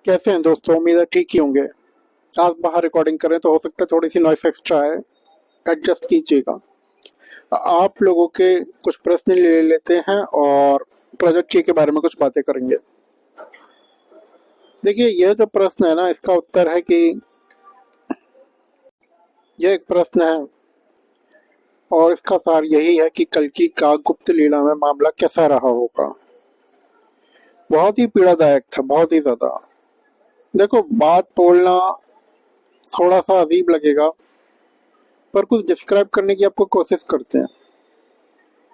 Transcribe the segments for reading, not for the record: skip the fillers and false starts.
कैसे हैं दोस्तों? उम्मीद है ठीक ही होंगे। आज बाहर रिकॉर्डिंग करें तो हो सकता है थोड़ी सी नॉइस एक्स्ट्रा है, एडजस्ट कीजिएगा। आप लोगों के कुछ प्रश्न ले लेते हैं और प्रोजेक्ट के बारे में कुछ बातें करेंगे। देखिए, यह जो प्रश्न है ना, इसका उत्तर है कि यह एक प्रश्न है और इसका सार यही है कि कल्कि का गुप्त लीला में मामला कैसा रहा होगा। बहुत ही पीड़ादायक था, बहुत ही ज्यादा। देखो, बात बोलना थोड़ा सा अजीब लगेगा, पर कुछ डिस्क्राइब करने की आपको कोशिश करते हैं।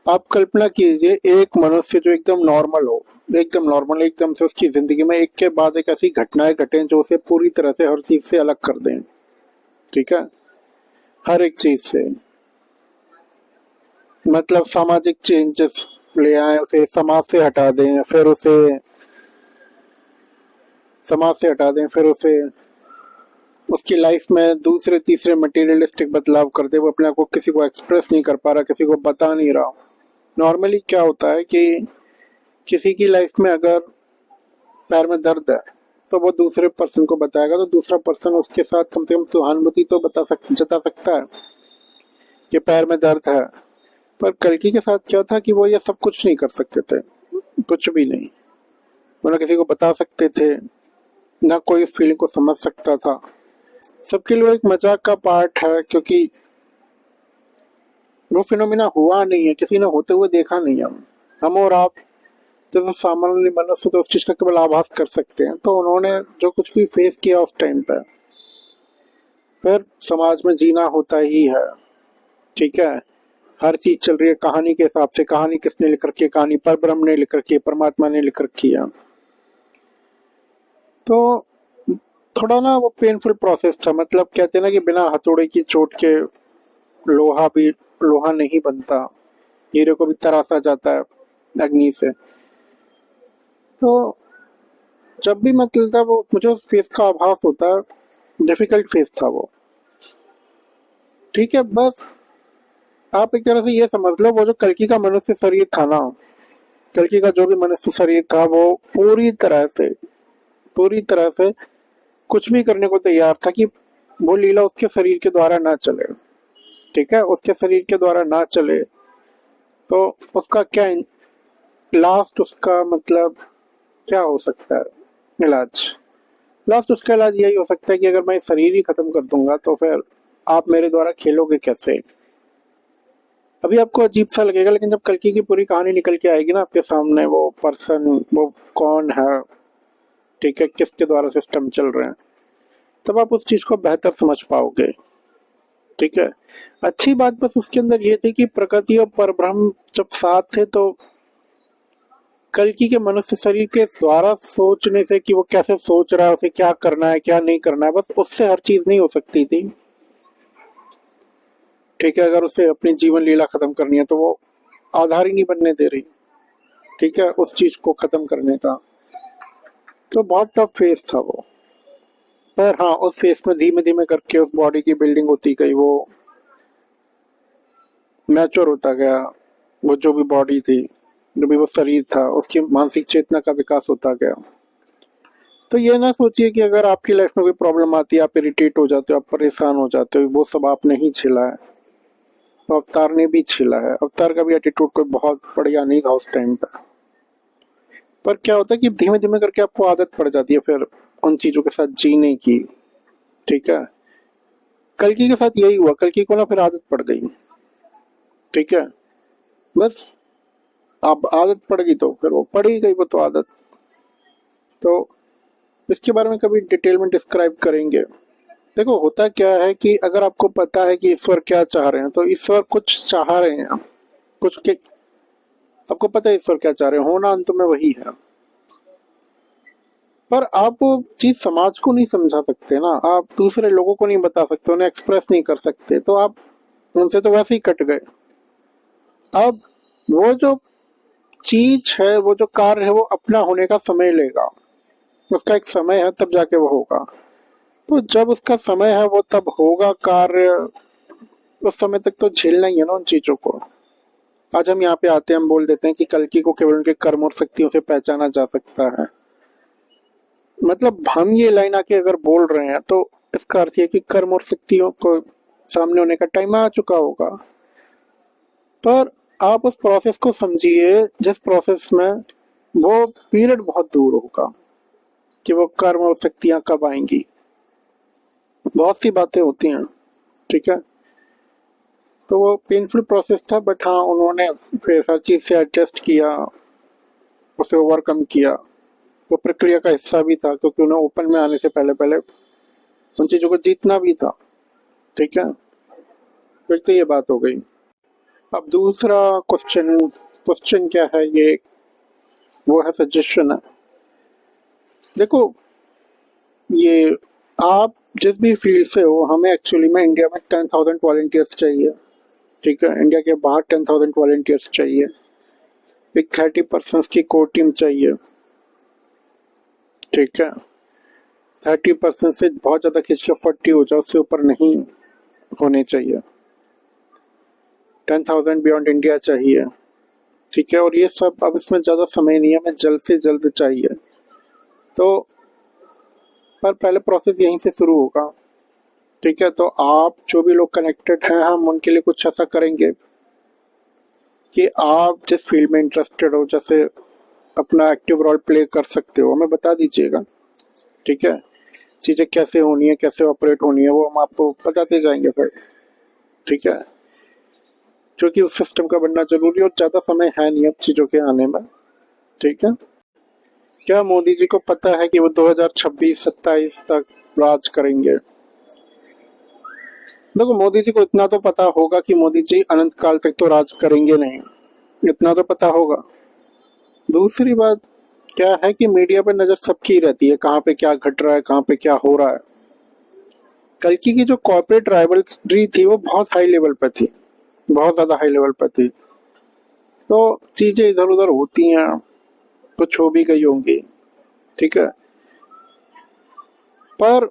आप कल्पना कीजिए, एक मनुष्य जो एकदम नॉर्मल हो, एकदम नॉर्मल, एकदम से उसकी जिंदगी में एक के बाद एक ऐसी घटनाएं घटें जो उसे पूरी तरह से हर चीज से अलग कर दें। ठीक है, हर एक चीज से, मतलब सामाजिक चेंजेस ले आए, उसे समाज से हटा दें, फिर उसे समाज से हटा दें, फिर उसे उसकी लाइफ में दूसरे तीसरे मटेरियलिस्टिक बदलाव कर दे। वो अपने आप को किसी को एक्सप्रेस नहीं कर पा रहा, किसी को बता नहीं रहा। नॉर्मली क्या होता है कि किसी की लाइफ में अगर पैर में दर्द है तो वो दूसरे पर्सन को बताएगा, तो दूसरा पर्सन उसके साथ कम से कम सहानुभूति तो जता सकता है कि पैर में दर्द है। पर कल्कि के साथ क्या था कि वो ये सब कुछ नहीं कर सकते थे, कुछ भी नहीं। वो ना किसी को बता सकते थे, ना कोई इस फीलिंग को समझ सकता था। सबके लिए वो एक मजाक का पार्ट है, क्योंकि वो फिनोमिना हुआ नहीं है, किसी ने होते हुए देखा नहीं है। हम और आप जैसे सामान्य मनुष्य तो उस चीज का केवल आभास कर सकते हैं। तो उन्होंने जो कुछ भी फेस किया उस टाइम पे, फिर समाज में जीना होता ही है। ठीक है, हर चीज चल रही है कहानी के हिसाब से। कहानी किसने लिख रखी है? कहानी पर ब्रह्म ने लिख रखी है, परमात्मा ने लिख रखी है। तो थोड़ा ना वो पेनफुल प्रोसेस था। मतलब कहते हैं ना कि बिना हथौड़े की चोट के लोहा भी लोहा नहीं बनता, हीरे को भी तरासा जाता है अग्नि से। तो जब भी मतलब वो मुझे उस फेस का आभास होता है, डिफिकल्ट फेस था वो। ठीक है, बस आप एक तरह से ये समझ लो, वो जो कल्कि का मनुष्य शरीर था ना, कल्कि का जो भी मनुष्य शरीर था, वो पूरी तरह से कुछ भी करने को तैयार था कि वो लीला उसके शरीर के द्वारा ना चले। ठीक है, उसके शरीर के द्वारा ना चले तो उसका क्या लास्ट, उसका मतलब क्या हो सकता है इलाज? लास्ट उसका इलाज यही हो सकता है कि अगर मैं शरीर ही खत्म कर दूंगा तो फिर आप मेरे द्वारा खेलोगे कैसे? अभी आपको अजीब सा लगेगा, लेकिन जब कल्कि की पूरी कहानी निकल के आएगी ना आपके सामने, वो पर्सन, वो कौन है, ठीक है, किसके द्वारा सिस्टम चल रहे हैं, तब आप उस चीज को बेहतर समझ पाओगे। ठीक है, अच्छी बात बस उसके अंदर ये थी कि प्रकृति और परब्रह्म जब साथ थे, तो कल्कि के मनुष्य शरीर के द्वारा सोचने से कि वो कैसे सोच रहा है, उसे क्या करना है क्या नहीं करना है, बस उससे हर चीज नहीं हो सकती थी। ठीक है, अगर उसे अपनी जीवन लीला खत्म करनी है तो वो आधार ही नहीं बनने दे रही। ठीक है, उस चीज को खत्म करने का। तो बहुत टफ फेस था वो। पर हाँ, उस फेस में धीमे धीमे करके उस बॉडी की बिल्डिंग होती गई, वो मैच्योर होता गया। वो जो भी बॉडी थी, जो भी वो शरीर था, उसकी मानसिक चेतना का विकास होता गया। तो ये ना सोचिए कि अगर आपकी लाइफ में कोई प्रॉब्लम आती है, आप इरिटेट हो जाते हो, आप परेशान हो जाते हो, वो सब आपने ही झेला है। तो अवतार ने भी झेला है। अवतार का भी एटीट्यूड कोई बहुत बढ़िया नहीं था उस टाइम पे। पर क्या होता है कि धीमे धीमे करके आपको आदत पड़ जाती है फिर उन चीजों के साथ जीने की। ठीक है, कल्कि के साथ यही हुआ। कल्कि को ना फिर आदत पड़ गई। ठीक है, बस अब आदत पड़ गई तो फिर वो पड़ ही गई, वो तो आदत। तो इसके बारे में कभी डिटेल में डिस्क्राइब करेंगे। देखो, होता क्या है कि अगर आपको पता है कि ईश्वर क्या चाह रहे हैं, तो ईश्वर कुछ चाह रहे हैं, कुछ के आपको पता है ईश्वर क्या चाह रहे हैं, होना अंत में वही है। पर आप वो चीज समाज को नहीं समझा सकते ना, आप दूसरे लोगों को नहीं बता सकते, उन्हें एक्सप्रेस नहीं कर सकते, तो आप उनसे तो वैसे ही कट गए। अब वो जो चीज है, वो जो कार्य है, वो अपना होने का समय लेगा। उसका एक समय है, तब जाके वो होगा। तो जब उसका समय है, वो तब होगा कार्य। उस समय तक तो झेलना ही है ना उन चीजों को। आज हम यहाँ पे आते हैं, हम बोल देते हैं कि कल्कि को केवल उनके कर्म और शक्तियों से पहचाना जा सकता है। मतलब हम ये लाइन आके अगर बोल रहे हैं तो इसका अर्थ ये कि कर्म और शक्तियों को सामने होने का टाइम आ चुका होगा। पर आप उस प्रोसेस को समझिए जिस प्रोसेस में वो पीरियड बहुत दूर होगा कि वो कर्म और शक्तियां कब आएंगी। बहुत सी बातें होती हैं, ठीक है। तो वो पेनफुल प्रोसेस था, बट हाँ उन्होंने फिर हर चीज़ से एडजस्ट किया, उसे ओवरकम किया। वो प्रक्रिया का हिस्सा भी था क्योंकि उन्हें ओपन में आने से पहले पहले उन चीज़ों को जीतना भी था, ठीक है। फिर तो ये बात हो गई। अब दूसरा क्वेश्चन क्वेश्चन क्या है, ये वो है सजेशन है। देखो, ये आप जिस भी फील्ड से हो, हमें एक्चुअली में इंडिया में 10,000 वॉलंटियर्स चाहिए, ठीक है। इंडिया के बाहर 10,000 वॉलंटियर्स चाहिए। एक 30% की कोर टीम चाहिए, ठीक है। 30% से बहुत ज़्यादा खींच के 40 हो जाए, उससे ऊपर नहीं होने चाहिए। 10,000 बियॉन्ड इंडिया चाहिए, ठीक है। और ये सब अब इसमें ज़्यादा समय नहीं है, हमें जल्द से जल्द चाहिए। तो पर पहले प्रोसेस यहीं से शुरू होगा, ठीक है। तो आप जो भी लोग कनेक्टेड हैं, हम उनके लिए कुछ ऐसा करेंगे कि आप जिस फील्ड में इंटरेस्टेड हो, जैसे अपना एक्टिव रोल प्ले कर सकते हो, हमें बता दीजिएगा, ठीक है। चीज़ें कैसे होनी है, कैसे ऑपरेट होनी है, वो हम आपको बताते जाएंगे फिर, ठीक है। क्योंकि उस सिस्टम का बनना जरूरी है और ज़्यादा समय है नहीं अब चीज़ों के आने में, ठीक है। क्या मोदी जी को पता है कि वो 2026-27 तक राज करेंगे? देखो, मोदी जी को इतना तो पता होगा कि मोदी जी अनंत काल तक तो राज करेंगे नहीं, इतना तो पता होगा। दूसरी बात क्या है कि मीडिया पर नज़र सबकी रहती है, कहाँ पे क्या घट रहा है, कहाँ पे क्या हो रहा है। कल्कि की जो कॉर्पोरेट राइवलरी थी वो बहुत हाई लेवल पर थी, बहुत ज़्यादा हाई लेवल पर थी। तो चीज़ें इधर उधर होती हैं, कुछ हो भी गई होंगी, ठीक है। पर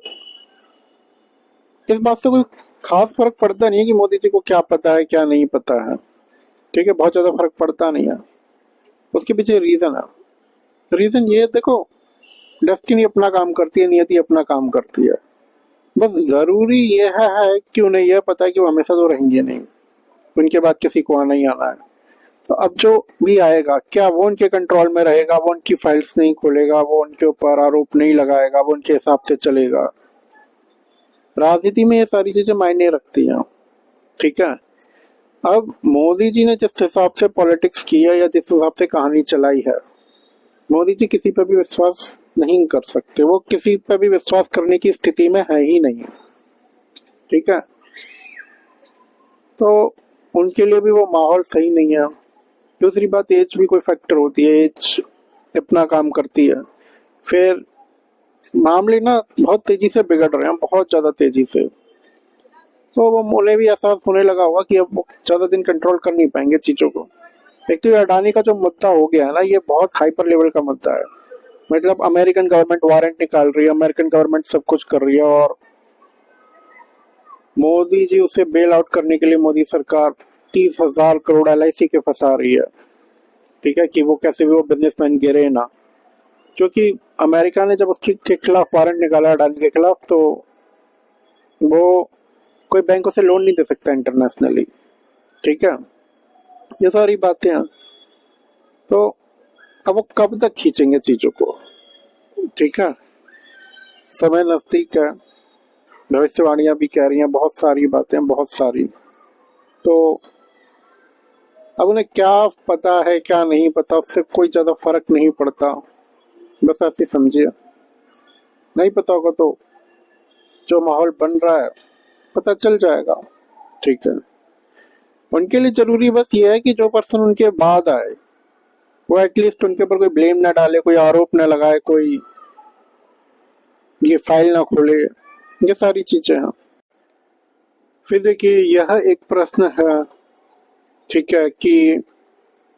इस बात से कोई खास फर्क पड़ता नहीं है कि मोदी जी को क्या पता है क्या नहीं पता है, ठीक है। बहुत ज़्यादा फर्क पड़ता नहीं है। उसके पीछे रीज़न है। रीज़न ये है, देखो, डेस्टिनी अपना काम करती है, नियति अपना काम करती है। बस ज़रूरी यह है कि उन्हें यह पता है कि वो हमेशा तो रहेंगे नहीं, उनके बाद किसी को आना ही आना है। तो अब जो भी आएगा, क्या वो उनके कंट्रोल में रहेगा, वो उनकी फाइल्स नहीं खोलेगा, वो उनके ऊपर आरोप नहीं लगाएगा, वो उनके हिसाब से चलेगा। राजनीति में ये सारी चीज़ें मायने रखती हैं, ठीक है। अब मोदी जी ने जिस हिसाब से पॉलिटिक्स की है या जिस हिसाब से कहानी चलाई है, मोदी जी किसी पर भी विश्वास नहीं कर सकते। वो किसी पर भी विश्वास करने की स्थिति में है ही नहीं, ठीक है। तो उनके लिए भी वो माहौल सही नहीं है। दूसरी बात, एज भी कोई फैक्टर होती है, एज अपना काम करती है। फिर मामले ना बहुत तेजी से बिगड़ रहे हैं, बहुत ज़्यादा तेजी से। तो वो उन्हें भी एहसास होने लगा होगा कि अब वो ज़्यादा दिन कंट्रोल कर नहीं पाएंगे चीज़ों को। एक तो ये अडानी का जो मुद्दा हो गया है ना, ये बहुत हाइपर लेवल का मुद्दा है। मतलब अमेरिकन गवर्नमेंट वारंट निकाल रही है, अमेरिकन गवर्नमेंट सब कुछ कर रही है, और मोदी जी उसे बेल आउट करने के लिए मोदी सरकार 30,000 करोड़ LIC के फंसा रही है, ठीक है। कि वो कैसे भी वो बिजनेसमैन गिरे ना, क्योंकि अमेरिका ने जब उसके के खिलाफ वारंट निकाला अडानी के खिलाफ, तो वो कोई बैंक उसे लोन नहीं दे सकता इंटरनेशनली, ठीक है। ये सारी बातें हैं। तो अब वो कब तक खींचेंगे चीज़ों को, ठीक है। समय नज़दीक है, भविष्यवाणियां भी कह रही हैं, बहुत सारी बातें, बहुत सारी। तो अब उन्हें क्या पता है क्या नहीं पता, उससे कोई ज़्यादा फर्क नहीं पड़ता। बस ऐसे समझिए। नहीं पता होगा तो जो माहौल बन रहा है पता चल जाएगा, ठीक है। उनके लिए जरूरी बस ये है कि जो पर्सन उनके बाद आए वो एटलीस्ट उनके ऊपर कोई ब्लेम ना डाले, कोई आरोप ना लगाए, कोई ये फाइल ना खोले, ये सारी चीजें हैं। फिर देखिए, यह एक प्रश्न है, ठीक है, कि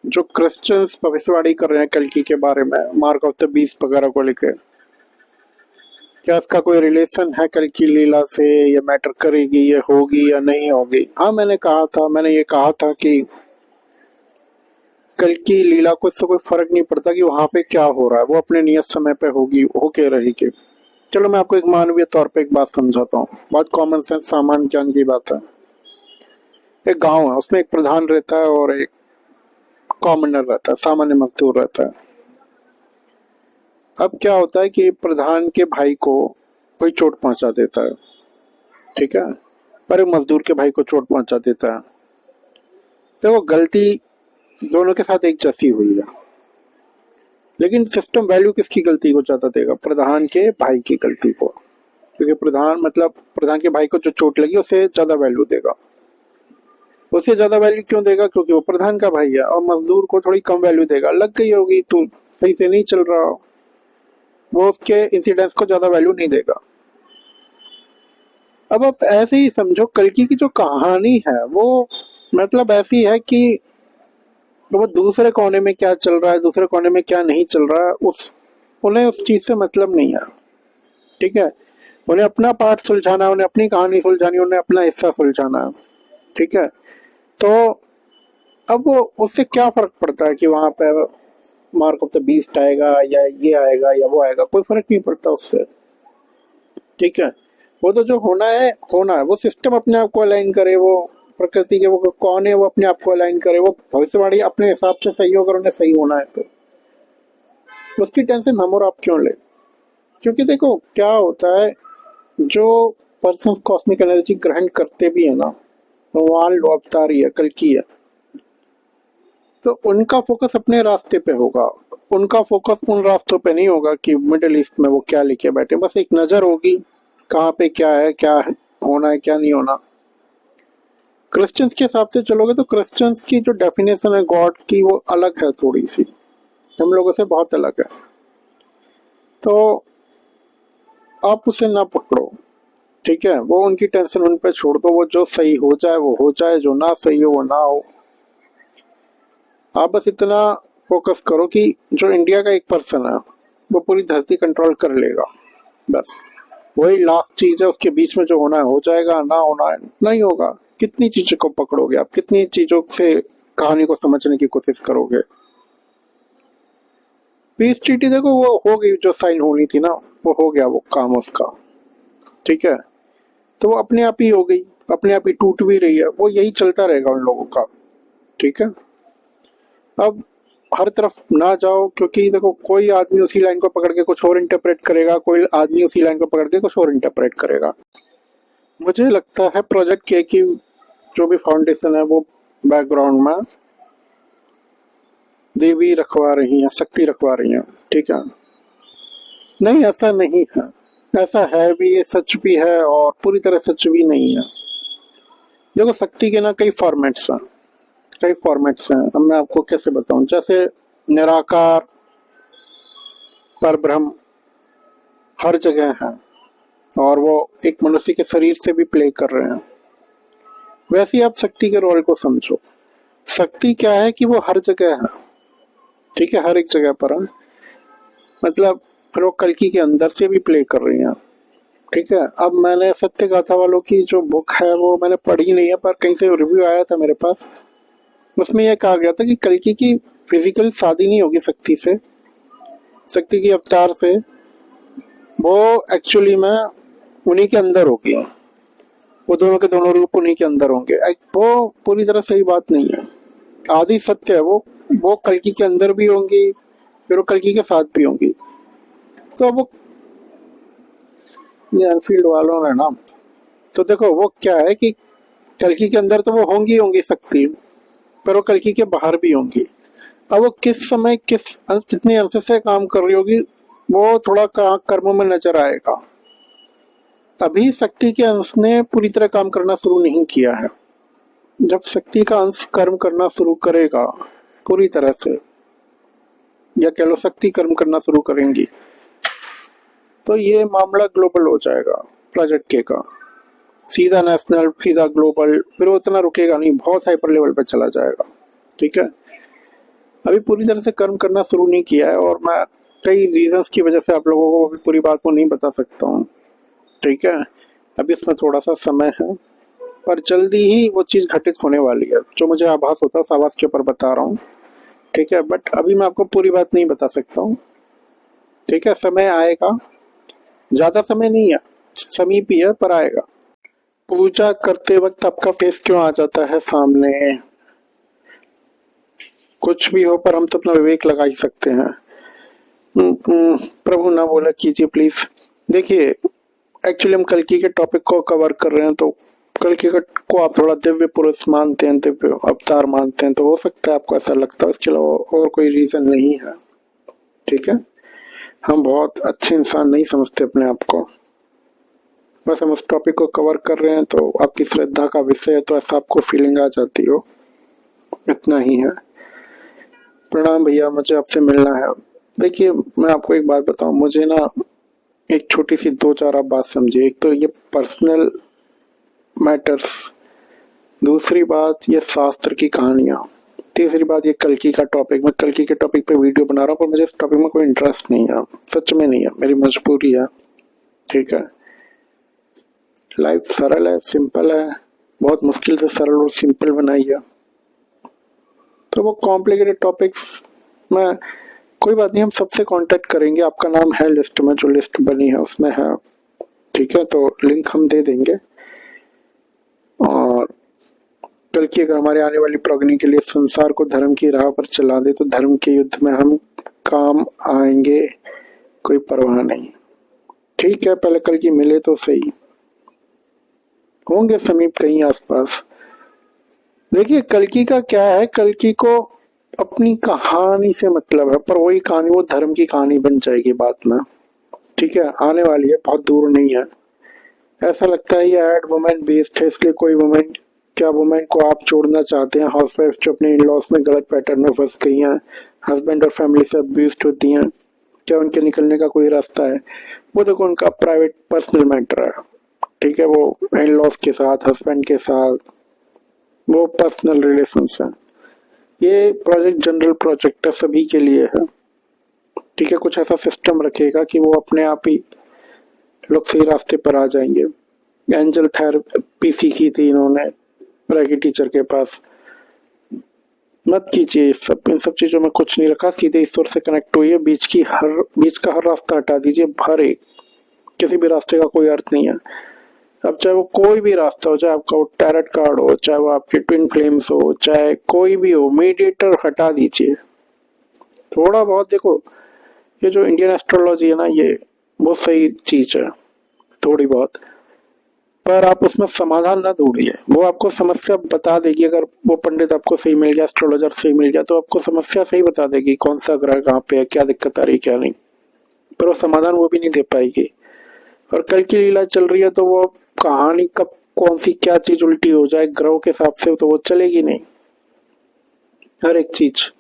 जो क्रिश्चियंस भविष्यवाणी कर रहे हैं कल्कि के बारे में, मार्क ऑफ द बीस्ट वगैरह को लेकर, क्या इसका कोई रिलेशन है कल्कि लीला से? ये मैटर करेगी, ये होगी या नहीं होगी? हाँ, मैंने ये कहा था कि कल की लीला को इससे कोई फर्क नहीं पड़ता कि वहां पे क्या हो रहा है, वो अपने नियत समय पे होगी, होके रहेगी। चलो मैं आपको एक मानवीय तौर पे एक बात समझाता हूँ, बहुत कॉमन सेंस सामान्य ज्ञान की बात है। एक गांव है, उसमें एक प्रधान रहता है और एक कॉमनर रहता है, सामान्य मजदूर रहता है। अब क्या होता है कि प्रधान के भाई को कोई चोट पहुंचा देता है, ठीक है, पर एक मजदूर के भाई को चोट पहुंचा देता है। तो वो गलती दोनों के साथ एक जैसी हुई है, लेकिन सिस्टम वैल्यू किसकी गलती को ज्यादा देगा? प्रधान के भाई की गलती को, क्योंकि प्रधान के भाई को जो चोट लगी उसे ज्यादा वैल्यू देगा। उसे ज्यादा वैल्यू क्यों देगा? क्योंकि वो प्रधान का भाई है। और मजदूर को थोड़ी कम वैल्यू देगा, लग गई होगी, तू सही से नहीं चल रहा, वो उसके इंसिडेंस को ज्यादा वैल्यू नहीं देगा। अब आप ऐसे ही समझो, कल्कि की जो कहानी है वो मतलब ऐसी है कि वो दूसरे कोने में क्या चल रहा है, दूसरे कोने में क्या नहीं चल रहा है, उन्हें उस चीज से मतलब नहीं है, ठीक है। उन्हें अपना पार्ट सुलझाना, उन्हें अपनी कहानी सुलझानी, उन्हें अपना हिस्सा सुलझाना, ठीक है। तो अब वो उससे क्या फर्क पड़ता है कि वहां पे मार्क ऑफ द बीस्ट आएगा या ये आएगा या वो आएगा, कोई फर्क नहीं पड़ता उससे, ठीक है। वो तो जो होना है होना है, वो सिस्टम अपने आप को अलाइन करे, वो प्रकृति के वो कौन है वो अपने आप को अलाइन करे, वो भविष्यवाणी अपने हिसाब से सही हो, अगर उन्हें सही होना है तो उसकी टेंशन हम और आप क्यों ले? क्योंकि देखो क्या होता है, जो पर्सन कॉस्मिक एनर्जी ग्रहण करते भी है ना, भगवान लो अवतार ही है, कल की है, तो उनका फोकस अपने रास्ते पे होगा। उनका फोकस उन रास्तों पे नहीं होगा कि मिडिल ईस्ट में वो क्या लिखे बैठे, बस एक नजर होगी कहाँ पे क्या है, क्या है, होना है क्या नहीं होना। क्रिश्चियंस के हिसाब से चलोगे तो क्रिश्चियंस की जो डेफिनेशन है गॉड की वो अलग है, थोड़ी सी हम लोगों से बहुत अलग है। तो आप उसे ना पकड़ो, ठीक है, वो उनकी टेंशन उन पे छोड़ दो, वो जो सही हो जाए वो हो जाए, जो ना सही हो वो ना हो। आप बस इतना फोकस करो कि जो इंडिया का एक पर्सन है वो पूरी धरती कंट्रोल कर लेगा, बस वही लास्ट चीज है। उसके बीच में जो होना है हो जाएगा, ना होना है नहीं होगा। कितनी चीजों को पकड़ोगे आप, कितनी चीजों से कहानी को समझने की कोशिश करोगे? पीस ट्रीटी देखो वो हो गई, जो साइन होनी थी ना वो हो गया, वो काम उसका, ठीक है। तो वो अपने आप ही हो गई, अपने आप ही टूट भी रही है, वो यही चलता रहेगा उन लोगों का, ठीक है। अब हर तरफ ना जाओ, क्योंकि देखो कोई आदमी उसी लाइन को पकड़ के कुछ और इंटरप्रेट करेगा, कोई आदमी उसी लाइन को पकड़ के कुछ और इंटरप्रेट करेगा। मुझे लगता है प्रोजेक्ट के की जो भी फाउंडेशन है वो बैकग्राउंड में देवी रखवा रही हैं, शक्ति रखवा रही हैं, ठीक है। नहीं ऐसा नहीं है, ऐसा है भी, ये सच भी है और पूरी तरह सच भी नहीं है। देखो शक्ति के ना कई फॉर्मेट्स हैं, कई फॉर्मेट्स हैं। अब मैं आपको कैसे बताऊं, जैसे निराकार, परब्रह्म हर जगह है और वो एक मनुष्य के शरीर से भी प्ले कर रहे हैं। वैसे ही आप शक्ति के रोल को समझो। शक्ति क्या है कि वो हर जगह है, ठीक है, हर एक जगह पर है। मतलब फिर वो कल्कि के अंदर से भी प्ले कर रही हैं, ठीक है। अब मैंने सत्य गाथा वालों की जो बुक है वो मैंने पढ़ी नहीं है, पर कहीं से रिव्यू आया था मेरे पास, उसमें यह कहा गया था कि कल्कि की फिजिकल शादी नहीं होगी शक्ति से, शक्ति की अवतार से, वो एक्चुअली में उन्हीं के अंदर होगी, वो दोनों के दोनों रूप उन्हीं के अंदर होंगे। वो पूरी तरह सही बात नहीं है, आदि सत्य है वो कल्कि के अंदर भी होंगी, फिर वो कल्कि के साथ भी होंगी। तो वो ये एनफील्ड वालों ने ना, तो देखो वो क्या है कि कल्कि के अंदर तो वो होंगी होंगी शक्ति, पर वो कल्कि के बाहर भी होंगी। अब वो किस समय कितने अंश से काम कर रही होगी वो थोड़ा कर्मों में नजर आएगा। अभी शक्ति के अंश ने पूरी तरह काम करना शुरू नहीं किया है। जब शक्ति का अंश कर्म करना शुरू करेगा पूरी तरह से, या कह लो शक्ति कर्म करना शुरू करेंगी, तो ये मामला ग्लोबल हो जाएगा प्रोजेक्ट के का, सीधा नेशनल, सीधा ग्लोबल, फिर वो उतना रुकेगा नहीं, बहुत हाइपर लेवल पे चला जाएगा, ठीक है। अभी पूरी तरह से कर्म करना शुरू नहीं किया है और मैं कई रीजंस की वजह से आप लोगों को अभी पूरी बात को नहीं बता सकता हूँ, ठीक है। अभी इसमें थोड़ा सा समय है, पर जल्दी ही वो चीज़ घटित होने वाली है। जो मुझे आभास होता है उस आभास के ऊपर बता रहा हूँ। ठीक है, बट अभी मैं आपको पूरी बात नहीं बता सकता हूँ। ठीक है, समय आएगा, ज्यादा समय नहीं है, समीप ही है पर आएगा। पूजा करते वक्त आपका फेस क्यों आ जाता है सामने? कुछ भी हो, पर हम तो अपना विवेक लगा ही सकते हैं। प्रभु ना बोला कीजिए प्लीज। देखिए, एक्चुअली हम कल्कि के टॉपिक को कवर कर रहे हैं, तो कल्कि को आप थोड़ा दिव्य पुरुष मानते हैं, दिव्य अवतार मानते हैं, तो हो सकता है आपको ऐसा लगता है, उसके अलावा और कोई रीजन नहीं है। ठीक है, हम बहुत अच्छे इंसान नहीं समझते अपने आप को, बस हम उस टॉपिक को कवर कर रहे हैं, तो आपकी श्रद्धा का विषय है, तो ऐसा आपको फीलिंग आ जाती हो, इतना ही है। प्रणाम भैया, मुझे आपसे मिलना है। देखिए, मैं आपको एक बात बताऊं, मुझे ना एक छोटी सी दो चार आप बात समझिए। एक तो ये पर्सनल मैटर्स, दूसरी बात ये शास्त्र की कहानियां, तीसरी बात ये कल्कि का टॉपिक। मैं कल्कि के टॉपिक पे वीडियो बना रहा हूँ, पर मुझे इस टॉपिक में कोई इंटरेस्ट नहीं है, सच में नहीं है, मेरी मजबूरी है। ठीक है, लाइफ सरल है, सिंपल है, बहुत मुश्किल से सरल और सिंपल बनाई है, तो वो कॉम्प्लिकेटेड टॉपिक्स में कोई बात नहीं, हम सबसे कांटेक्ट करेंगे। आपका नाम है लिस्ट में, जो लिस्ट बनी है उसमें है। ठीक है, तो लिंक हम दे देंगे। और कल की अगर हमारे आने वाली प्रॉग्नी के लिए संसार को धर्म की राह पर चला दे, तो धर्म के युद्ध में हम काम आएंगे, कोई परवाह नहीं। ठीक है, पहले कल की मिले तो सही, होंगे समीप कहीं आसपास। देखिए, कल्कि का क्या है, कल्कि को अपनी कहानी से मतलब है, पर वही कहानी वो धर्म की कहानी बन जाएगी बाद में। ठीक है, आने वाली है, बहुत दूर नहीं है। ऐसा लगता है ये एड वुमेन बेस्ड है, इसलिए कोई वुमेन, क्या वुमेन को आप छोड़ना चाहते हैं, हाउसवाइफ जो अपने इन लॉस में गलत पैटर्न में फंस गई हैं, हस्बैंड और फैमिली से अब्यूज्ड होती हैं, क्या उनके निकलने का कोई रास्ता है? वो देखो, उनका प्राइवेट पर्सनल मैटर है। ठीक है, वो इन लॉस के साथ, हस्बैंड के साथ, वो पर्सनल रिलेशंस है। ये प्रोजेक्ट जनरल प्रोजेक्ट है, सभी के लिए है। ठीक है, कुछ ऐसा सिस्टम रखेगा कि वो अपने आप ही लोग सही रास्ते पर आ जाएंगे। एंजल थेरेपी सीखी थी इन्होंने रैकी टीचर के पास। मत कीजिए इन सब चीजों में कुछ नहीं रखा, सीधे ईश्वर से कनेक्ट हुई है। बीच का हर रास्ता हटा दीजिए, हर एक, किसी भी रास्ते का कोई अर्थ नहीं है। अब चाहे वो कोई भी रास्ता हो, चाहे आपका वो टैरेट कार्ड हो, चाहे वो आपके ट्विन फ्लेम्स हो, चाहे कोई भी हो, मीडिएटर हटा दीजिए। थोड़ा बहुत देखो, ये जो इंडियन एस्ट्रोलॉजी है ना, ये बहुत सही चीज है थोड़ी बहुत, पर आप उसमें समाधान ना ढूंढिए। वो आपको समस्या बता देगी, अगर वो पंडित आपको सही मिल गया, एस्ट्रोलॉजर सही मिल गया, तो आपको समस्या सही बता देगी, कौन सा ग्रह कहाँ पे है, क्या दिक्कत आ रही है, क्या नहीं, पर वो समाधान वो भी नहीं दे पाएगी। और कल की लीला चल रही है, तो वो कहानी कब कौन सी क्या चीज उल्टी हो जाए ग्रहों के हिसाब से, तो वो चलेगी नहीं, हर एक चीज।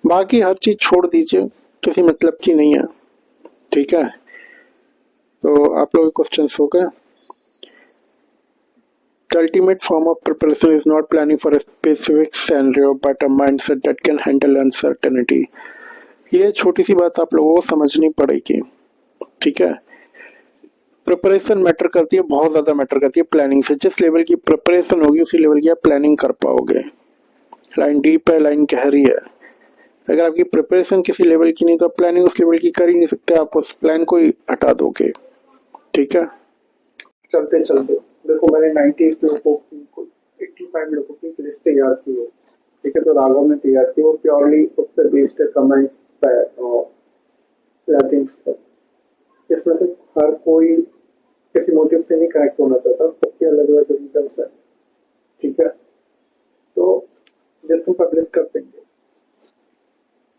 बाकी हर चीज छोड़ दीजिए, किसी मतलब की नहीं है। ठीक है, तो आप लोगों के क्वेश्चंस हो गए। The ultimate form of preparation is not planning for a specific scenario, but a mindset that can handle uncertainty. ये छोटी सी बात आप लोगों को समझनी पड़ेगी। ठीक है, प्रिपरेशन मैटर करती है, बहुत ज्यादा मैटर करती है प्लानिंग से। जिस लेवल की प्रिपरेशन होगी, उसी लेवल की आप प्लानिंग कर पाओगे। लाइन डीप है, लाइन गहरी है। अगर आपकी प्रिपरेशन किसी लेवल की नहीं, तो प्लानिंग उस लेवल की कर ही नहीं सकते, आप उस प्लान को ही हटा दोगे। ठीक है, चलते चलते देखो, मैंने 98 लोगों की, 85 लोगों की लिस्ट तैयार की है। ठीक है, तो राघव ने तैयार की, वो प्योरली उस पर बेस्ड है, कमेंट्स और प्लगइन्स पर। इसमें से हर कोई किसी मोटिव से नहीं कनेक्ट होना चाहता, सबके अलग अलग रीजन है। ठीक है, तो जिसको पब्लिश कर देंगे,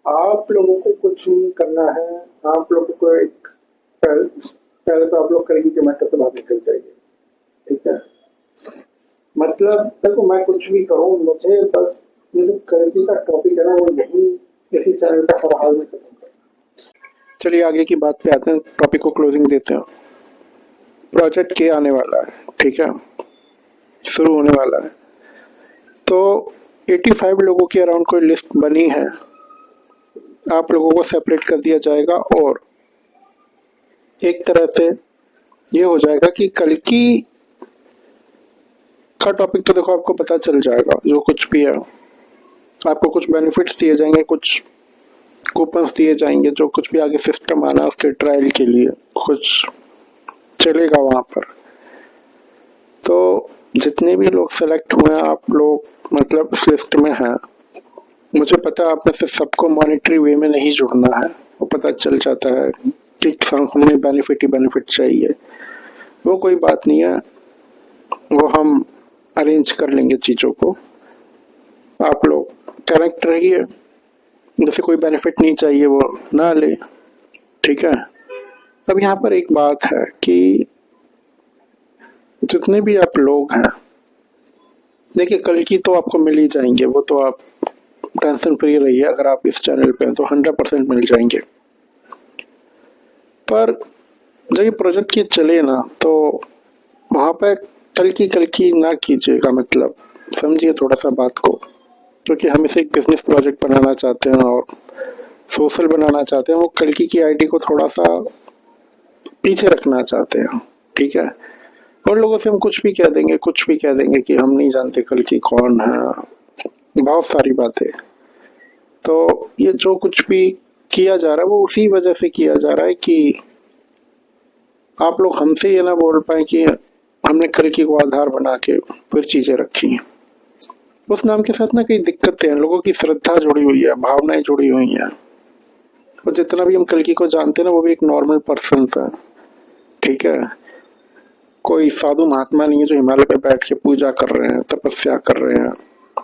आप लोगों को कुछ नहीं करना है। आप लोगों को एक पहले तो आप लोग करेंगे कि मैटर से बाहर निकल जाइए। ठीक है, मतलब देखो, मैं कुछ भी करूं, मुझे बस ये जो करेंसी का टॉपिक है ना, वो यही इसी चैनल का हर हाल में खत्म कर। चलिए आगे की बात पे आते हैं, टॉपिक को क्लोजिंग देते हैं। प्रोजेक्ट के आने वाला है, ठीक है, शुरू होने वाला है, तो 85 लोगों की अराउंड कोई लिस्ट बनी है, आप लोगों को सेपरेट कर दिया जाएगा। और एक तरह से ये हो जाएगा कि कल की का टॉपिक तो देखो आपको पता चल जाएगा, जो कुछ भी है आपको कुछ बेनिफिट्स दिए जाएंगे, कुछ कूपन्स दिए जाएंगे, जो कुछ भी आगे सिस्टम आना है उसके ट्रायल के लिए कुछ चलेगा वहाँ पर। तो जितने भी लोग सेलेक्ट हुए हैं, आप लोग मतलब इस लिस्ट में हैं। मुझे पता है आप में से सबको मॉनेटरी वे में नहीं जुड़ना है, वो पता चल जाता है कि हमें बेनिफिट ही बेनिफिट चाहिए। वो कोई बात नहीं है, वो हम अरेंज कर लेंगे चीज़ों को। आप लोग करेक्ट रहिए, जैसे कोई बेनिफिट नहीं चाहिए वो ना ले, ठीक है। अब यहाँ पर एक बात है कि जितने भी आप लोग हैं, देखिए कल की तो आपको मिल ही जाएंगे, वो तो आप टेंशन फ्री रहिए। अगर आप इस चैनल पे हैं तो 100% मिल जाएंगे। पर जब ये प्रोजेक्ट ये चले ना, तो वहाँ पे कल की ना कीजिएगा, मतलब समझिए थोड़ा सा बात को, क्योंकि हम इसे एक बिजनेस प्रोजेक्ट बनाना चाहते हैं और सोशल बनाना चाहते हैं। वो कल की आईडी को थोड़ा सा पीछे रखना चाहते हैं, ठीक है। और लोगों से हम कुछ भी कह देंगे, कुछ भी कह देंगे कि हम नहीं जानते कल की कौन है, बहुत सारी बातें। तो ये जो कुछ भी किया जा रहा है वो उसी वजह से किया जा रहा है कि आप लोग हमसे ये ना बोल पाए कि हमने कल की को आधार बना के फिर चीजें रखी हैं। उस नाम के साथ ना कई दिक्कतें हैं, लोगों की श्रद्धा जुड़ी हुई है, भावनाएं जुड़ी हुई हैं। और जितना भी हम कल की को जानते हैं ना, वो भी एक नॉर्मल पर्सन था, ठीक है। कोई साधु महात्मा नहीं है जो हिमालय पे बैठ के पूजा कर रहे हैं, तपस्या कर रहे हैं,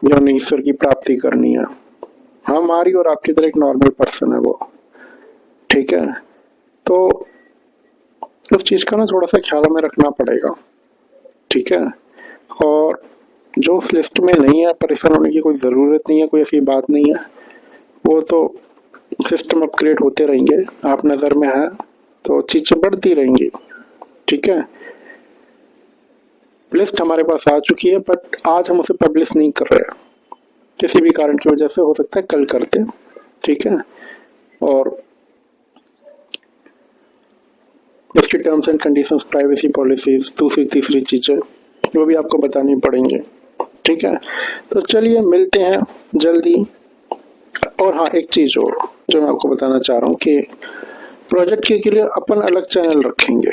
या उन्हें ईश्वर की प्राप्ति करनी है। हमारी और आपकी तरह एक नॉर्मल पर्सन है वो, ठीक है। तो उस चीज का ना थोड़ा सा ख्याल हमें रखना पड़ेगा, ठीक है। और जो उस लिस्ट में नहीं है, परेशान होने की कोई ज़रूरत नहीं है, कोई ऐसी बात नहीं है। वो तो सिस्टम अपग्रेड होते रहेंगे, आप नज़र में है तो चीज़ें बढ़ती रहेंगी, ठीक है। लिस्ट हमारे पास आ चुकी है, बट आज हम उसे पब्लिश नहीं कर रहे हैं, किसी भी कारण की वजह से। हो सकता है कल करते हैं, ठीक है। और इसकी terms and conditions, privacy policies, दूसरी तीसरी चीज़ें वो भी आपको बतानी पड़ेंगे, ठीक है। तो चलिए मिलते हैं जल्दी। और हाँ, एक चीज़ और जो मैं आपको बताना चाह रहा हूँ कि प्रोजेक्ट के लिए अपन अलग चैनल रखेंगे।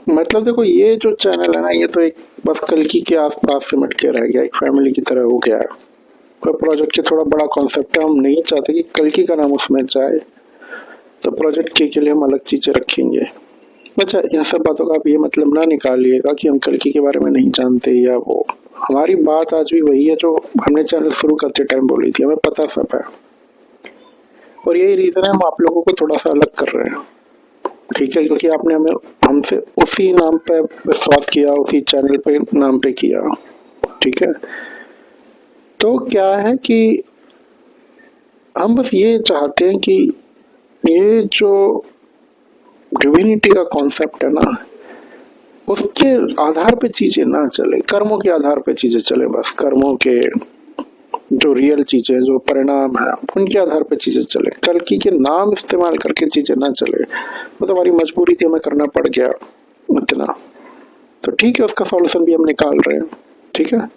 मतलब देखो, ये जो चैनल है ना, ये तो एक बस कल की के आसपास सिमट के रह गया, एक फैमिली की तरह हो गया है। पर प्रोजेक्ट के थोड़ा बड़ा कॉन्सेप्ट है, हम नहीं चाहते कि कल की का नाम उसमें जाए, तो प्रोजेक्ट के लिए हम अलग चीज़ें रखेंगे। अच्छा, इन सब बातों का आप ये मतलब ना निकालिएगा कि हम कल के बारे में नहीं जानते या वो। हमारी बात आज भी वही है जो हमने चैनल शुरू करते टाइम बोली थी, हमें पता सब है। और यही रीज़न है हम आप लोगों को थोड़ा सा अलग कर रहे हैं, ठीक है, क्योंकि आपने हमें हमसे उसी नाम पे विश्वास किया, उसी चैनल पे नाम पे किया, ठीक है। तो क्या है कि हम बस ये चाहते हैं कि ये जो डिविनिटी का कॉन्सेप्ट है ना, उसके आधार पे चीजें ना चले, कर्मों के आधार पे चीजें चले। बस कर्मों के जो रियल चीजें, जो परिणाम है, उनके आधार पे चीजें चले। कल की के नाम इस्तेमाल करके चीजें ना चले। वो तो हमारी मजबूरी थी, हमें करना पड़ गया इतना, तो ठीक है, उसका सॉल्यूशन भी हम निकाल रहे हैं, ठीक है।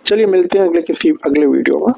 चलिए मिलते हैं अगले वीडियो में।